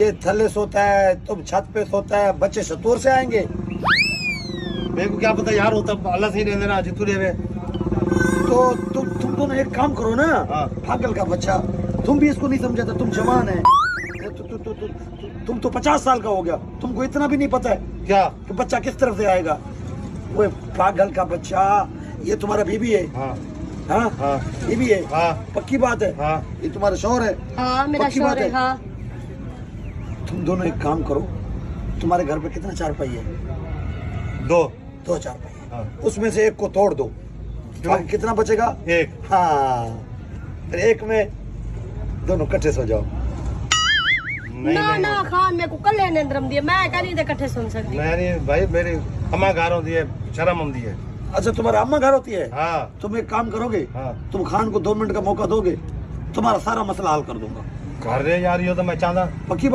ये थल्ले सोता है, तुम छत पे सोता है, बच्चे शतूर से आएंगे। मेरे को क्या पता यार, होता अल्लाह से ही रहने देना जितू रे। तो तुम दोनों एक काम करो ना, पागल का बच्चा, तुम भी इसको नहीं समझा था, तुम जवान है, तुम तो 50 साल का हो गया, तुमको इतना भी नहीं पता है क्या कि बच्चा किस तरफ से आएगा। वो पागल का बच्चा, ये तुम्हारा बीबी है। हाँ हाँ हाँ बीबी है। हाँ पक्की बात है। हाँ ये तुम्हारा शौहर है। हाँ मेरा पक्की बात शौहर है। है। हाँ तुम दोनों एक काम करो, तुम्हारे घर पे कितना चारपाई है? दो चारपाई है। हाँ। उसमें से एक को तोड़ दो, बाकी कितना बचेगा? एक। हाँ, फिर एक में दोनों इकट्ठे सो जाओ। ना ना खान मेरे को कल नरेंद्रम दिए, मैं कह नहीं दे इकट्ठे सुन सकती। मैं नहीं भाई, मेरी अम्मा घर होती है, शर्म होती है। अच्छा तुम्हारा अम्मा घर होती है? हाँ। तुम एक काम करोगे, हाँ। तुम खान को 2 मिनट का मौका दोगे, तुम्हारा सारा मसला हल कर दूंगा। कर रहे यार, ये तो मैं चाहता। पक्की बात।